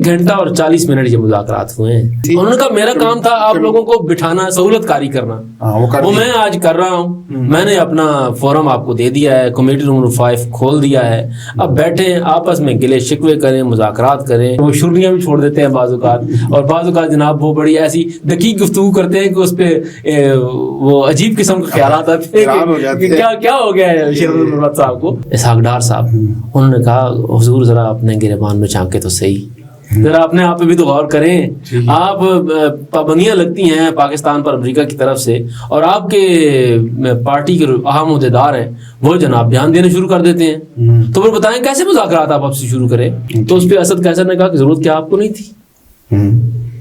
घंटा और 40 मिनट ये मुज़ाकरात हुए हैं। उन्होंने कहा मेरा काम था आप लोगों को बिठाना, सहूलत कारी करना, वो मैं आज कर रहा हूँ। मैंने अपना फोरम आपको दे दिया है, कमेटी नंबर 5 खोल दिया है, अब बैठे आपस में गिले शिकवे करें, मुज़ाकरात करें। वो शुर्नियाँ भी छोड़ देते हैं बाज़-औक़ात, और बाज़-औक़ात जनाब वो बड़ी ऐसी दकीक गुफ्तगू करते हैं कि उस पर वो अजीब किस्म के ख्यालात आते हैं कि क्या हो गया है शेरुल मुहम्मद साहब को। इसहाक डार साहब, उन्होंने कहा हुजूर ज़रा अपने गिरेबान में झांके तो सही, जरा अपने आप पे भी तो गौर करें। आप पाबंदियां लगती हैं पाकिस्तान पर अमेरिका की तरफ से, और आपके पार्टी के अहम ओहदेदार हैं वो जनाब ध्यान देने शुरू कर देते हैं। तो फिर बताएं कैसे मुज़ाकरात आप आपसे शुरू करें? तो उस पर असद कैसर ने कहा कि जरूरत क्या आपको नहीं थी,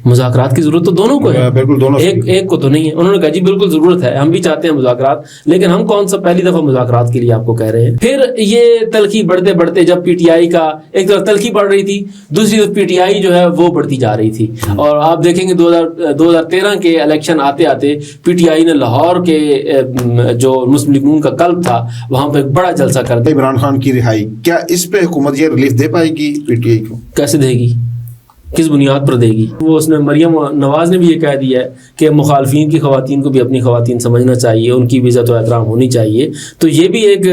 मुज़ाकरात की जरूरत तो दोनों को है, बिल्कुल दोनों, एक को तो नहीं है। उन्होंने कहा जी बिल्कुल जरूरत है, हम भी चाहते हैं मुज़ाकरात, लेकिन हम कौन सा पहली दफा मुज़ाकरात के लिए आपको कह रहे हैं। फिर ये तलखी बढ़ते बढ़ते जब पीटीआई का एक तरफ तलखी बढ़ रही थी, दूसरी तरफ पीटीआई जो है वो बढ़ती जा रही थी। और आप देखेंगे 2013 के इलेक्शन आते आते पीटीआई ने लाहौर के जो मुस्लिम लीग नून का कल्ब था वहां पर एक बड़ा जलसा कर दिया। इमरान खान की रिहाई, क्या इस पे हुकूमत ये रिलीफ दे पाएगी पीटीआई को? कैसे देगी, किस बुनियाद पर देगी? वो उसने मरियम नवाज ने भी ये कह दिया है कि मुखालफिन की ख़वातीन को भी अपनी ख़वातीन समझना चाहिए, उनकी भी इज़्ज़त व एहतराम होनी चाहिए। तो ये भी एक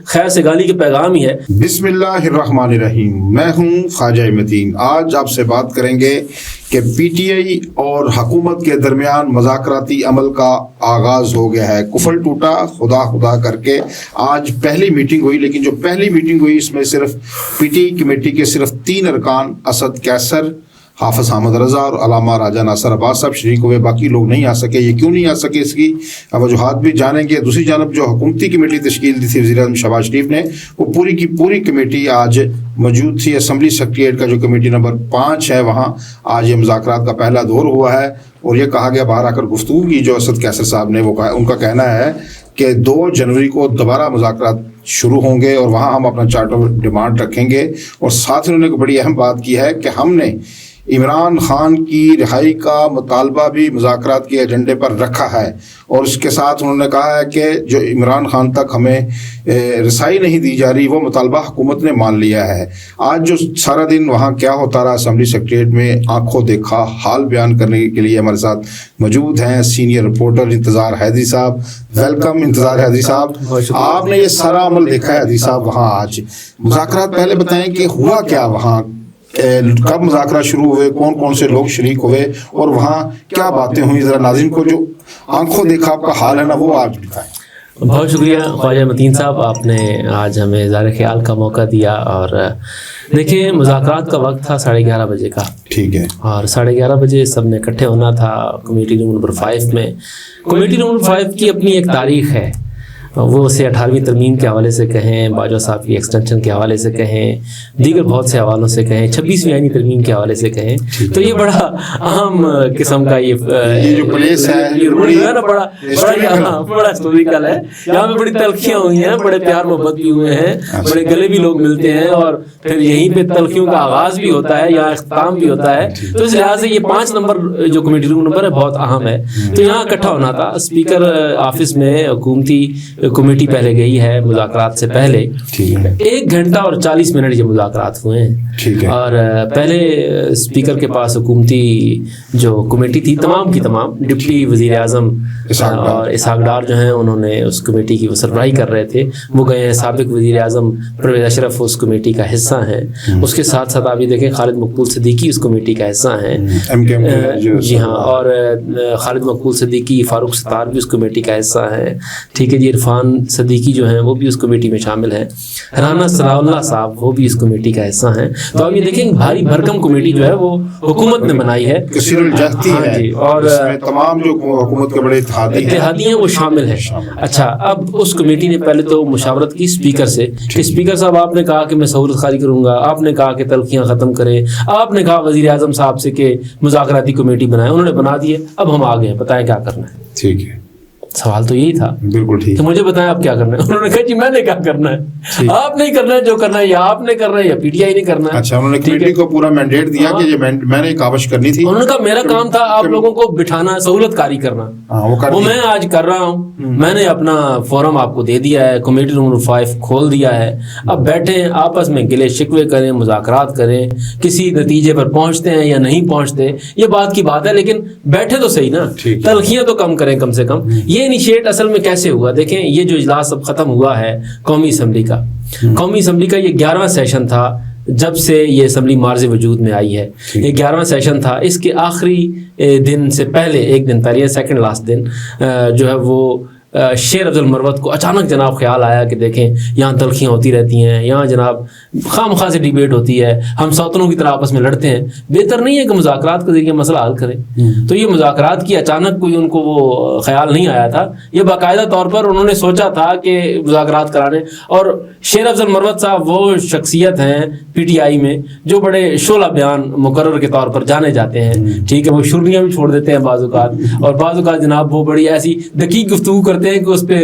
खैर सगाली के पैगाम ही है। बिस्मिल्लाहिर्रहमानिर्रहीम, मैं हूँ ख्वाजा मतीन। आज आपसे बात करेंगे कि पीटीआई और हुकूमत के दरमियान मुज़ाकराती अमल का आगाज़ हो गया है। कुफल टूटा खुदा खुदा करके आज पहली मीटिंग हुई, लेकिन जो पहली मीटिंग हुई इसमें सिर्फ पीटीआई कमेटी के सिर्फ 3 अरकान असद कैसर, हाफिज़ अहमद रज़ा और अलामा राजा नासिर अब्बास साहब शरीक हुए, बाकी लोग नहीं आ सके। ये क्यों नहीं आ सके, इसकी वजूहात भी जानेंगे। दूसरी जानब जो हुकूमती कमेटी तश्कील दी थी वज़ीर-ए-आज़म शहबाज शरीफ ने, वो पूरी की पूरी कमेटी आज मौजूद थी। असम्बली सेक्रेटेरिएट का जो कमेटी नंबर 5 है वहाँ आज ये मुज़ाकरात का पहला दौर हुआ है, और ये कहा गया बाहर आकर गुफ्तगू की जो असद कैसर साहब ने वो कहा, उनका कहना है कि 2 जनवरी को दोबारा मुज़ाकरात शुरू होंगे और वहाँ हम अपना चार्ट ऑफ डिमांड रखेंगे। और साथ ही उन्होंने बड़ी अहम बात की है कि हमने इमरान खान की रिहाई का मुतालबा भी मुज़ाकरात के एजेंडे पर रखा है, और इसके साथ उन्होंने कहा है कि जो इमरान खान तक हमें रसाई नहीं दी जा रही वो मुतालबा हुकूमत ने मान लिया है। आज जो सारा दिन वहाँ क्या होता रहा असम्बली सेक्रेटेरिएट में, आंखों देखा हाल बयान करने के लिए हमारे साथ मौजूद हैं सीनियर रिपोर्टर इंतज़ार हैदरी साहब। वेलकम इंतज़ार हैदरी साहब, आपने ये सारा अमल देखा है हैदरी साहब वहाँ आज मुज़ाकरात, पहले बताएं कि हुआ क्या वहाँ, कब मुज़ाकरा शुरू हुए, कौन कौन से लोग शरीक हुए और वहाँ क्या बातें हुई, ज़रा नाज़रीन को जो आंखों देखा आपका हाल है ना वो आज बताएं। बहुत शुक्रिया ख्वाजा मतीन साहब, आपने आज हमें इज़हार ख्याल का मौका दिया। और देखिए मुज़ाकरात का वक्त था 11:30 बजे का, ठीक है, और 11:30 बजे सब ने इकट्ठे होना था कमेटी रूम नंबर 5 में। कमेटी रूम नंबर 5 की अपनी एक तारीख़ है, वो उसे 18वीं तरमीम के हवाले से कहें, बाजवा साहब की एक्सटेंशन के हवाले से कहें, दीगर बहुत से हवालों से कहें, 26वीं आईनी तरमीम के हवाले से कहें, तो ये बड़ा अहम किस्म का ये जो प्लेस है ना, बड़ा हिस्टोरिकल है। यहाँ पे बड़ी तलखियाँ हुई हैं, बड़े प्यार मोहब्बत भी हुए हैं, बड़े गले भी लोग मिलते हैं, और फिर यहीं पे तलखियों का आगाज़ भी होता है, यहाँ इख्तिताम भी होता है। तो इस लिहाज से ये 5 नंबर जो कमेटी रूम नंबर है बहुत अहम है। तो यहाँ इकट्ठा होना था स्पीकर ऑफिस में, हुकूमती कमेटी पहले गई है मुज़ाकरात से पहले। 1 घंटा और 40 मिनट ये मुज़ाकरात हुए हैं, और पहले स्पीकर के पास हुकूमती जो कमेटी थी तमाम की तमाम, डिप्टी वज़ीर आज़म और इसहाक डार जो हैं उन्होंने उस कमेटी की सरबराही कर रहे थे, वो गए हैं। साबिक वज़ीर आज़म परवेज़ अशरफ उस कमेटी का हिस्सा हैं, उसके साथ साथ आप ये देखें खालिद मकबूल सिद्दीकी उस कमेटी का हिस्सा हैं, जी हाँ, और खालिद मकबूल सिद्दीकी, फारूक सत्तार भी उस कमेटी का हिस्सा है, ठीक है जी। इरफान सिद्दीकी जो हैं वो भी उस कमेटी में शामिल हैं, राना सलाउल्लाह साहब वो भी इस कमेटी का हिस्सा हैं। तो आप ये देखें भारी भरकम कमेटी जो है वो हुकूमत ने बनाई है, और तमाम जो हुकूमत के बड़े इत्तेहादी हैं वो शामिल हैं। अच्छा, अब उस कमेटी ने पहले तो मुशावरत की स्पीकर से कि स्पीकर साहब आपने कहा कि मैं सहूलत खाली करूंगा, आपने कहा कि तलखियाँ ख़त्म करें, आपने कहा वज़ीर आज़म साहब से कि मुज़ाकराती कमेटी बनाएं, उन्होंने बना दिए, अब हम आ गए हैं, बताएं क्या करना है। ठीक है, सवाल तो यही था, बिल्कुल ठीक। तो मुझे बताएं आप क्या करना है। उन्होंने कहा जी मैंने क्या करना है, आप नहीं करना है, जो करना है या आपने करना है या पीटीआई नहीं करना है। अच्छा, उन्होंने कमेटी को पूरा मैंडेट दिया कि ये मैंने कावश करनी थी। उन्होंने कहा मेरा काम था आप लोगों को बिठाना, सहूलतकारी करना, वो मैं आज कर रहा हूँ। मैंने अपना फोरम आपको दे दिया है, कमेटी नंबर 5 खोल दिया है, अब बैठे आपस में गिले शिकवे करें, मुज़ाकरात करें, किसी नतीजे पर पहुंचते हैं या नहीं पहुंचते ये बात की बात है, लेकिन बैठे तो सही ना, तलखियां तो कम करें कम से कम। ये इनिशिएट असल में कैसे हुआ, देखें ये जो इजलास अब खत्म हुआ है कौमी असम्बली का, कौमी असम्बली का ये 11वां सेशन था जब से ये असम्बली मार्ज़ वजूद में आई है। ये 11वां सेशन था, इसके आखिरी दिन से पहले, एक दिन पहले, सेकंड लास्ट दिन जो है वो शेर अब्दुल मरवत को अचानक जनाब ख्याल आया कि देखें यहाँ तलखियाँ होती रहती हैं, यहाँ जनाब खामखा से डिबेट होती है, हम सौतनों की तरह आपस में लड़ते हैं, बेहतर नहीं है कि मुज़ाकरात के ज़रिए मसला हल करें। तो ये मुज़ाकरात की अचानक कोई उनको वो ख्याल नहीं आया था, ये बाकायदा तौर पर उन्होंने सोचा था कि मुज़ाकरात कराने। और शेर अब्दुल मरवत साहब वो शख्सियत हैं पीटीआई में जो बड़े शोला बयान मुकर्रर के तौर पर जाने जाते हैं, ठीक है, वो शुर्रियाँ भी छोड़ देते हैं बाज़-औक़ात, और बाज़-औक़ात जनाब वो बड़ी ऐसी दकीक गुफ्तगू करते हैं कि उस पे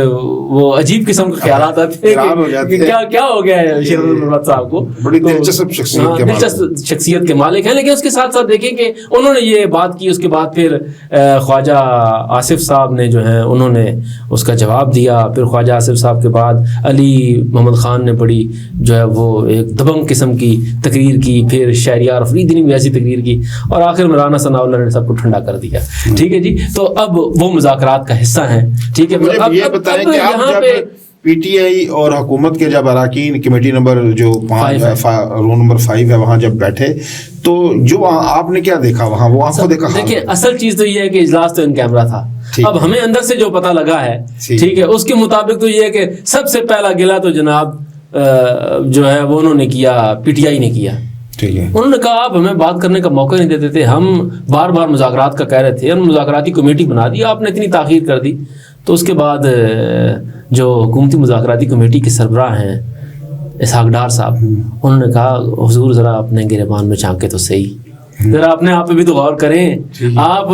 वो अजीब किस्म के ख्यालात आते हैं कि क्या हो गया है शेर अब्दुल मरवत साहब को। बड़ी दिलचस्प शख्सियत के मालिक हैं, लेकिन उसके साथ साथ देखें कि उन्होंने ये बात की, उसके बाद फिर ख्वाजा आसिफ साहब ने जो है उन्होंने उसका जवाब दिया, फिर ख्वाजा आसिफ साहब के बाद अली मोहम्मद खान ने बड़ी जो है वो एक दबंग किस्म की तकरीर की, फिर शहरियार अफरीदी ने भी ऐसी तकरीर की, और आखिर में राना सनाउल्लाह ने सबको ठंडा कर दिया। ठीक है जी, तो अब वो मुज़ाकरात का हिस्सा हैं। ठीक है, अब ये बताएं कि आप जब पीटीआई और हुकूमत के जब अराकीन कमेटी नंबर जो 5 रोल नंबर 5 है वहाँ जब बैठे तो जो आपने क्या देखा वहाँ, वो आपको देखा? देखिए असल चीज तो ये है कि इजलास तो इन कैमरा था, अब हमें अंदर से जो पता लगा है, ठीक है, उसके मुताबिक तो ये है कि सबसे पहला गिला तो जनाब जो है वो उन्होंने किया, पीटीआई ने किया। ठीक है, उन्होंने कहा आप हमें बात करने का मौका नहीं देते थे, हम बार बार मुज़ाकरात का कह रहे थे, हम मुज़ाकराती कमेटी बना दी, आपने इतनी ताख़ीर कर दी। तो उसके बाद जो हुकूमती मुज़ाकराती कमेटी के सरबराह हैं इसहाक डार साहब, उन्होंने कहा हुजूर ज़रा अपने गिरेबान में झांके तो सही, ज़रा अपने आप पे भी तो गौर करें। आप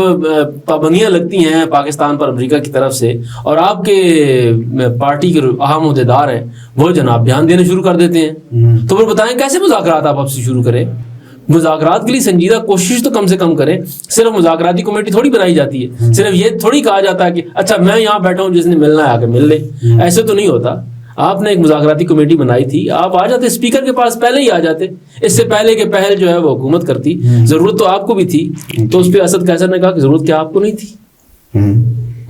पाबंदियाँ लगती हैं पाकिस्तान पर अमेरिका की तरफ से, और आपके पार्टी के अहम अहदेदार हैं वो जनाब बयान देने शुरू कर देते हैं, तो फिर बताएं कैसे मुज़ाकरात आप आपसे शुरू करें? मुज़ाकरात के लिए संजीदा कोशिश तो कम से कम करें। सिर्फ मुज़ाकराती कमेटी थोड़ी बनाई जाती है, सिर्फ ये थोड़ी कहा जाता है कि अच्छा मैं यहाँ बैठा हूँ, जिसने मिलना है आके मिल ले, ऐसे तो नहीं होता। आपने एक मुज़ाकराती कमेटी बनाई थी, आप आ जाते स्पीकर के पास, पहले ही आ जाते, इससे पहले के पहल जो है वो हुकूमत करती, जरूरत तो आपको भी थी। तो उस पर असद कैसर ने कहा कि जरूरत क्या आपको नहीं थी,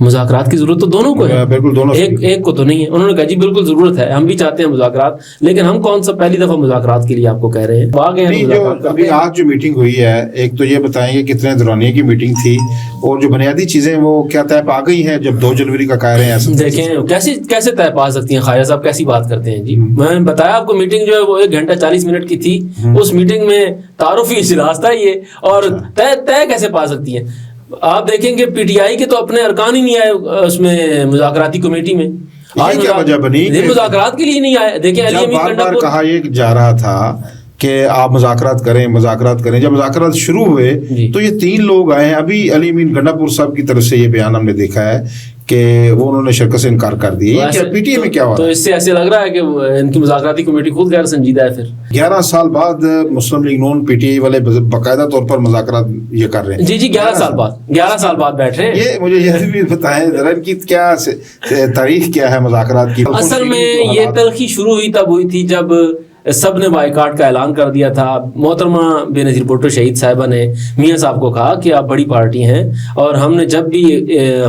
मुज़ाकरात की जरूरत तो दोनों को है, बिल्कुल दोनों, एक को तो नहीं है। उन्होंने कहा जी बिल्कुल जरूरत है, हम भी चाहते हैं मुज़ाकरात, लेकिन हम कौन सा पहली दफा मुज़ाकरात के लिए आपको कह रहे हैं। अभी आज जो मीटिंग हुई है, एक तो ये बताएंगे कितने दौरानिया की मीटिंग थी और जो बुनियादी चीजें वो क्या तय पा गई हैं जब 2 जनवरी का कह रहे हैं? देखें कैसे तय पा सकती हैं ख्वाजा साहब, कैसी बात करते हैं जी। मैंने बताया आपको मीटिंग जो है वो 1 घंटा 40 मिनट की थी, उस मीटिंग में तारुफी इजलास था ये, और तय कैसे पा सकती हैं? आप देखेंगे पीटीआई के तो अपने अरकान ही नहीं आए उसमें मुज़ाकराती कमेटी में। आज क्या वजह बनी मुज़ाकरात के लिए नहीं आए? देखिए बार कहा ये जा रहा था कि आप मुज़ाकरात करें, जब मुज़ाकरात शुरू हुए तो ये 3 लोग आए हैं। अभी अली अमीन गंडापुर साहब की तरफ से ये बयान हमने देखा है कि वो उन्होंने शिरकत से इनकार कर दिया। क्या पीटीए में क्या हुआ? तो इससे ऐसे लग रहा है कि इनकी मुज़ाकराती कमेटी खुद गैर संजीदा है। फिर 11 साल बाद मुस्लिम लीग नून पीटीआई वाले बाकायदा तौर पर मुज़ाकरात ये कर रहे हैं। जी 11 साल बाद बैठ रहे हैं। ये मुझे ये भी बताएं जरा कि क्या तारीख क्या है मुज़ाकरात की? असल में ये तलखी शुरू हुई तब हुई थी जब सब ने बाइकाट का ऐलान कर दिया था। मोहतरमा बेनज़ीर भुट्टो शहीद साहिबा ने मियाँ साहब को कहा कि आप बड़ी पार्टी हैं और हमने जब भी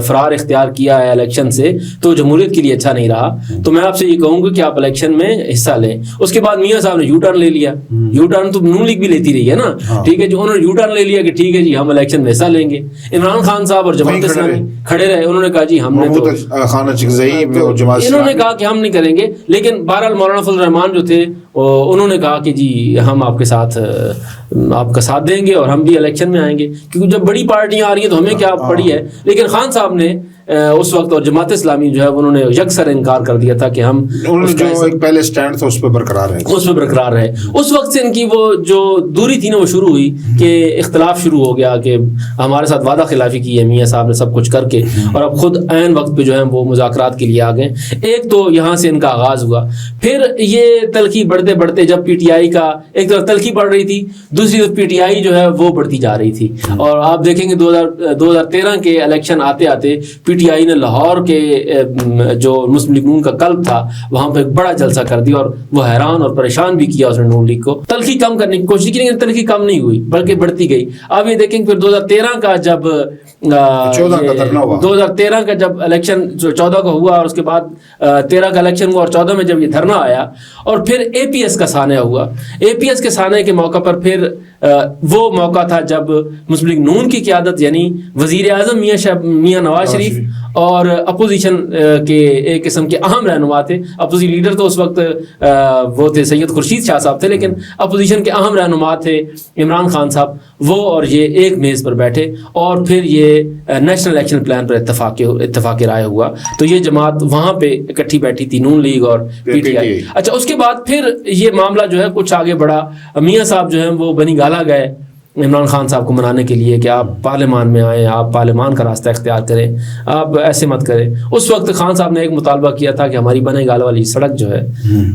फरार इख्तियार किया है इलेक्शन से तो जमहूरियत के लिए अच्छा नहीं रहा, तो मैं आपसे ये कहूँगा कि आप इलेक्शन में हिस्सा लें। उसके बाद मियाँ साहब ने यू टर्न ले लिया। यू टर्न तो नून लीग भी लेती रही है ना, ठीक है, जो उन्होंने यू टर्न ले लिया कि ठीक है जी हम इलेक्शन में हिस्सा लेंगे। इमरान खान साहब और जमात इस्लामी खड़े रहे, उन्होंने कहा जी हमने तो इन्होंने कहा कि हम नहीं करेंगे, लेकिन बहरहाल मौलाना फजल रहमान जो थे उन्होंने कहा कि जी हम आपके साथ आपका साथ देंगे और हम भी इलेक्शन में आएंगे, क्योंकि जब बड़ी पार्टियां आ रही हैं तो हमें क्या पड़ी है। लेकिन खान साहब ने اس وقت اور جماعت اسلامی جو ہے انہوں نے یکسر انکار کر دیا تھا کہ ہم جو ایک پہلے سٹینڈ تھا اس پہ برقرار رہے. اس وقت سے ان کی وہ جو دوری تھی نا وہ شروع ہوئی کہ اختلاف شروع ہو گیا کہ ہمارے ساتھ وعدہ خلافی کی ہے میاں صاحب نے سب کچھ کر کے, اور اب خود عین وقت پہ جو ہے وہ مذاکرات کے لیے آ گئے. ایک تو یہاں سے ان کا آغاز ہوا, پھر یہ تلخی بڑھتے بڑھتے جب پی ٹی آئی کا ایک طرف تلخی بڑھ رہی تھی, دوسری طرف پی ٹی آئی جو ہے وہ بڑھتی جا رہی تھی. اور آپ دیکھیں گے 2013 کے الیکشن آتے آتے پی ٹی آئی نے لاہور کے جو مسلم لیگ نون کا قلب تھا وہاں پہ ایک بڑا جلسہ کر دیا, اور وہ حیران اور پریشان بھی کیا اس نے نون لیگ کو. تلخی کم کرنے کی کوشش کی لیکن تلخی کم نہیں ہوئی بلکہ بڑھتی گئی. اب یہ دیکھیں پھر 2013 کا جب 2013 کا جب الیکشن 14 کا ہوا, اور اس کے بعد 13 کا الیکشن ہوا, اور 14 میں جب یہ دھرنا آیا, اور پھر اے پی ایس کا سانحہ ہوا. اے پی ایس کے سانحے کے موقع پر پھر وہ موقع تھا جب مسلم لیگ نون کی قیادت یعنی وزیر اعظم میاں نواز شریف اور اپوزیشن کے ایک قسم کے اہم رہنما تھے. اپوزیشن لیڈر تو اس وقت وہ تھے سید خورشید شاہ صاحب تھے, لیکن اپوزیشن کے اہم رہنما تھے عمران خان صاحب. وہ اور یہ ایک میز پر بیٹھے, اور پھر یہ نیشنل ایکشن پلان پر اتفاق رائے ہوا. تو یہ جماعت وہاں پہ اکٹھی بیٹھی تھی, نون لیگ اور پی ٹی آئی. اچھا, اس کے بعد پھر یہ معاملہ جو ہے کچھ آگے بڑھا. میاں صاحب جو ہیں وہ بنی گالا گئے عمران خان صاحب کو منانے کے لیے کہ آپ پارلیمان میں آئیں, آپ پارلیمان کا راستہ اختیار کریں, آپ ایسے مت کریں. اس وقت خان صاحب نے ایک مطالبہ کیا تھا کہ ہماری بنی گالا والی سڑک جو ہے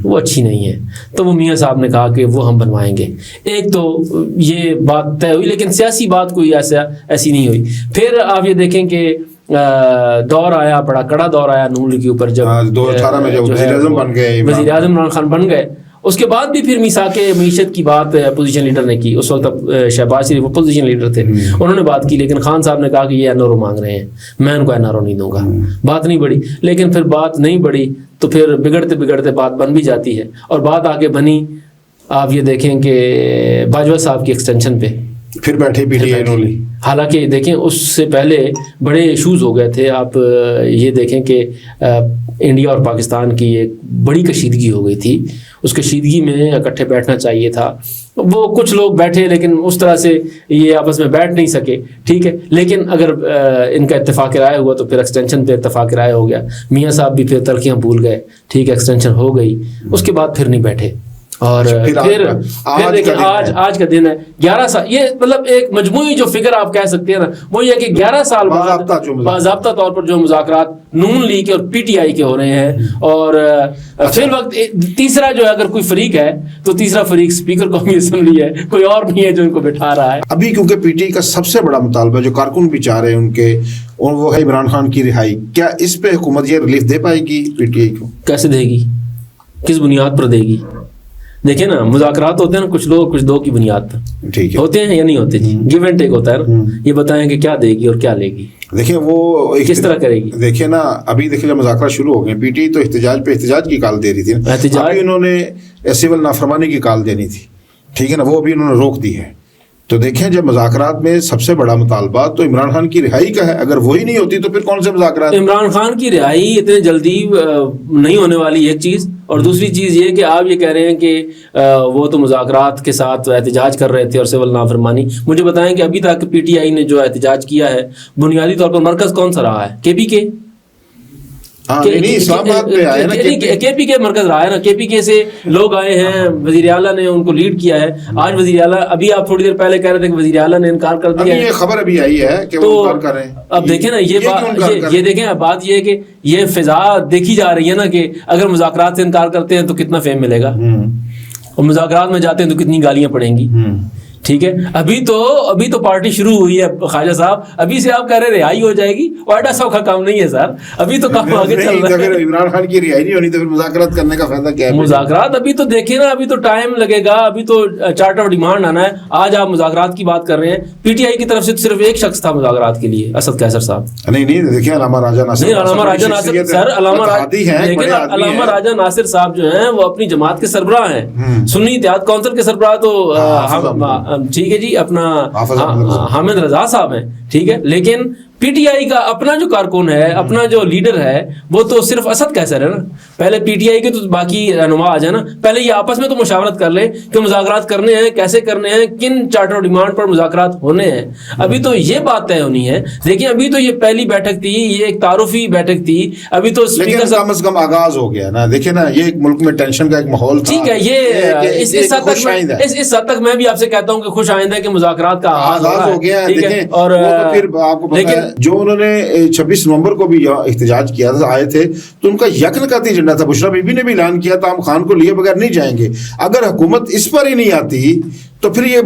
وہ اچھی نہیں ہے, تو وہ میاں صاحب نے کہا کہ وہ ہم بنوائیں گے. ایک تو یہ بات طے ہوئی, لیکن سیاسی بات کوئی ایسی نہیں ہوئی. پھر آپ یہ دیکھیں کہ دور آیا, بڑا کڑا دور آیا نون لیگ کے اوپر, جب 2018 میں جب وزیر اعظم عمران خان بن گئے. اس کے بعد بھی پھر میثاق معیشت کی بات اپوزیشن لیڈر نے کی. اس وقت شہباز شریف اپوزیشن لیڈر تھے, انہوں نے بات کی, لیکن خان صاحب نے کہا کہ یہ این آر او مانگ رہے ہیں, میں ان کو این آر او نہیں دوں گا. بات نہیں بڑھی, لیکن پھر بات نہیں بڑھی تو پھر بگڑتے بگڑتے بات بن بھی جاتی ہے, اور بات آگے بنی. آپ یہ دیکھیں کہ باجوہ صاحب کی ایکسٹینشن پہ پھر بیٹھے پی ٹی آئی. حالانکہ دیکھیں اس سے پہلے بڑے ایشوز ہو گئے تھے. آپ یہ دیکھیں کہ انڈیا اور پاکستان کی ایک بڑی کشیدگی ہو گئی تھی. اس کشیدگی میں اکٹھے بیٹھنا چاہیے تھا. وہ کچھ لوگ بیٹھے لیکن اس طرح سے یہ آپس میں بیٹھ نہیں سکے, ٹھیک ہے. لیکن اگر ان کا اتفاق رائے ہوا تو پھر ایکسٹینشن پہ اتفاق رائے ہو گیا. میاں صاحب بھی پھر تلخیاں بھول گئے, ٹھیک ہے, ایکسٹینشن ہو گئی. اس کے بعد پھر نہیں بیٹھے. اور پھر دیکھیں آج کا دن ہے 11 سال. یہ مطلب ایک مجموعی جو فگر آپ کہہ سکتے ہیں نا, وہ یہ کہ 11 سال بعد باضابطہ طور پر جو مذاکرات نون لیگ اور پی ٹی آئی کے ہو رہے ہیں. اور فی الوقت تیسرا جو ہے اگر کوئی فریق ہے تو تیسرا فریق اسپیکر قومی اسمبلی ہے, کوئی اور نہیں ہے جو ان کو بٹھا رہا ہے. ابھی کیونکہ پی ٹی آئی کا سب سے بڑا مطالبہ جو کارکن بھی چاہ رہے ہیں ان کے, وہ ہے عمران خان کی رہائی. کیا اس پہ حکومت یہ ریلیف دے پائے گی پی ٹی آئی کو؟ کیسے دے گی, کس بنیاد پر دے گی؟ دیکھیں نا, مذاکرات ہوتے ہیں نا, کچھ لوگ کچھ دو کی بنیاد پر ٹھیک ہے ہوتے ہیں یا نہیں ہوتے. جی, گیو اینڈ ٹیک ہوتا ہے نا. یہ بتائیں کہ کیا دے گی اور کیا لے گی. دیکھیں وہ کس طرح کرے گی. دیکھیں نا, ابھی دیکھیں جب مذاکرات شروع ہو گئے, پی ٹی آئی تو احتجاج پہ احتجاج کی کال دے رہی تھی, ابھی انہوں نے سول نافرمانی کی کال دینی تھی, ٹھیک ہے نا, وہ ابھی انہوں نے روک دی ہے. تو دیکھیں جب مذاکرات میں سب سے بڑا مطالبہ تو عمران خان کی رہائی کا ہے, اگر وہی نہیں ہوتی تو پھر کون سے مذاکرات. عمران خان کی رہائی اتنے جلدی نہیں ہونے والی, ایک چیز. اور دوسری چیز یہ کہ آپ یہ کہہ رہے ہیں کہ وہ تو مذاکرات کے ساتھ احتجاج کر رہے تھے اور سول نافرمانی. مجھے بتائیں کہ ابھی تک پی ٹی آئی نے جو احتجاج کیا ہے بنیادی طور پر مرکز کون سا رہا ہے؟ کے پی کے. کے پی کے مرکز رہا ہے نا. کے پی کے سے لوگ آئے ہیں, وزیر اعلیٰ نے ان کو لیڈ کیا ہے. آج وزیر اعلیٰ, ابھی آپ تھوڑی دیر پہلے کہہ رہے تھے کہ وزیر اعلیٰ نے انکار کر دیا ہے, یہ خبر ابھی آئی ہے کہ وہ انکار کر رہے ہیں. اب دیکھیں نا, یہ دیکھیں بات یہ ہے کہ یہ فضا دیکھی جا رہی ہے نا کہ اگر مذاکرات سے انکار کرتے ہیں تو کتنا فیم ملے گا, اور مذاکرات میں جاتے ہیں تو کتنی گالیاں پڑیں گی. ٹھیک ہے, ابھی تو پارٹی شروع ہوئی ہے خواجہ صاحب, ابھی سے آپ کہہ رہے رہائی ہو جائے گی. وائٹا صاحب کا کام نہیں ہے سر, ابھی تو کام آگے چل رہا ہے. عمران خان کی رہائی نہیں ہونی تو پھر مذاکرات کرنے کا فائدہ کیا ہے؟ مذاکرات ابھی تو دیکھیں نا, ابھی تو ٹائم لگے گا, ابھی تو چارٹر آف ڈیمانڈ آنا ہے. آج آپ مذاکرات کی بات کر رہے ہیں, پی ٹی آئی کی طرف سے صرف ایک شخص تھا مذاکرات کے لیے, اسد قیصر صاحب. نہیں دیکھیں علامہ راجہ ناصر, علامہ راجہ ناصر صاحب جو ہیں وہ اپنی جماعت کے سربراہ ہیں, سنی اتحاد کونسل کے سربراہ. تو ٹھیک ہے جی, اپنا حامد رضا صاحب ہیں, ٹھیک ہے. لیکن PTI کا اپنا جو کارکن ہے, اپنا جو لیڈر ہے, وہ تو صرف اسد کیسر ہے نا. پہلے PTI کے تو باقی رہنما آ جائے نا, پہلے یہ آپس میں تو مشاورت کر لیں کہ مذاکرات کرنے ہیں, کیسے کرنے ہیں, کن چارٹر آف ڈیمانڈ پر مذاکرات ہونے ہیں. ابھی تو یہ بات طے ہونی ہے. دیکھیں ابھی تو یہ پہلی بیٹھک تھی, یہ ایک تعارفی بیٹھک تھی, ابھی تو لیکن کم از کم آغاز ہو گیا نا. دیکھیں نا, یہ ایک ملک میں ٹینشن کا ایک ماحول تھا. ٹھیک ہے, یہ اس حد تک میں بھی آپ سے کہتا ہوں کہ خوش آئند ہے کہ مذاکرات کا آغاز ہو گیا ہے. اور پھر آپ کو پتہ ہے جو انہوں نے 26 نومبر کو بھی احتجاج کیا تھا, آئے تھے, تو ان کا یکنقطی ایجنڈا تھا. بشرا بی بی نے بھی اعلان کیا تھا, ہم خان کو لیے بغیر نہیں جائیں گے. اگر حکومت اس پر ہی نہیں آتی تو پھر یہ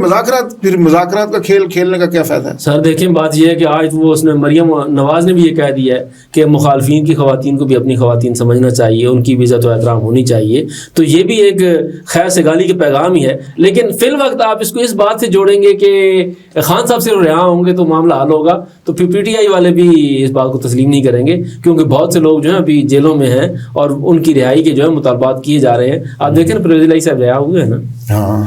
مذاکرات کا کھیل کھیلنے کا کیا فائدہ ہے؟ سر دیکھیں بات یہ ہے کہ آج وہ اس نے مریم نواز نے بھی یہ کہہ دیا ہے کہ مخالفین کی خواتین کو بھی اپنی خواتین سمجھنا چاہیے, ان کی بھی عزت و احترام ہونی چاہیے. تو یہ بھی ایک خیر سگالی کے پیغام ہی ہے. لیکن فی الوقت آپ اس کو اس بات سے جوڑیں گے کہ خان صاحب سے رہا ہوں گے تو معاملہ حل ہوگا, تو پھر PTI والے بھی اس بات کو تسلیم نہیں کریں گے, کیونکہ بہت سے لوگ جو ہیں ابھی جیلوں میں ہیں اور ان کی رہائی کے جو ہے مطالبات کیے جا رہے ہیں. آپ دیکھیں پرویز الہی صاحب رہا ہوئے ہیں نا, ہاں,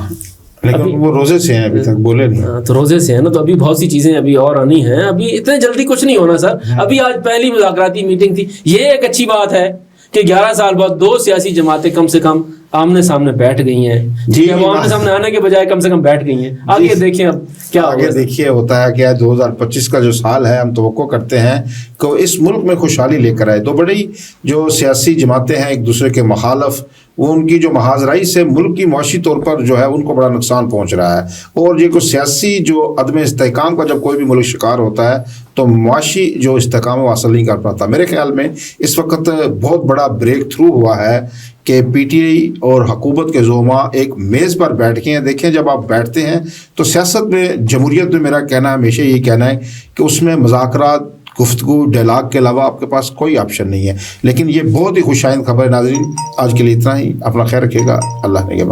لیکن وہ روزے سے ہیں, ابھی تک بولے نہیں. تو روزے سے ہیں نا, تو ابھی بہت سی چیزیں ابھی اور آنی ہیں. ابھی اتنے جلدی کچھ نہیں ہونا سر. ابھی آج پہلی مذاکراتی میٹنگ تھی. یہ ایک اچھی بات ہے کہ 11 سال بعد 2 سیاسی جماعتیں کم سے کم آمنے سامنے بیٹھ گئی ہیں. جی, وہ آمنے سامنے آنے کے بجائے کم سے کم بیٹھ گئی ہیں. آگے دیکھیں اب کیا آگے دیکھیے ہوتا ہے کیا. 2025 کا جو سال ہے, ہم توقع کرتے ہیں کہ اس ملک میں خوشحالی لے کر آئے. 2 بڑی جو سیاسی جماعتیں ہیں ایک دوسرے کے مخالف, وہ ان کی جو محاذرائی سے ملک کی معاشی طور پر جو ہے ان کو بڑا نقصان پہنچ رہا ہے. اور یہ کوئی سیاسی جو عدم استحکام کا جب کوئی بھی ملک شکار ہوتا ہے تو معاشی جو استحکام وہ حاصل نہیں کر پاتا. میرے خیال میں اس وقت بہت بڑا بریک تھرو ہوا ہے کہ PTI اور حکومت کے زعماء ایک میز پر بیٹھ کے ہیں. دیکھیں جب آپ بیٹھتے ہیں تو سیاست میں, جمہوریت میں میرا کہنا ہے, ہمیشہ یہی کہنا ہے کہ اس میں مذاکرات, گفتگو, ڈائلاگ کے علاوہ آپ کے پاس کوئی آپشن نہیں ہے. لیکن یہ بہت ہی خوش آئند خبر ہے. ناظرین آج کے لیے اتنا ہی. اپنا خیال رکھیے گا. اللہ نگہبان.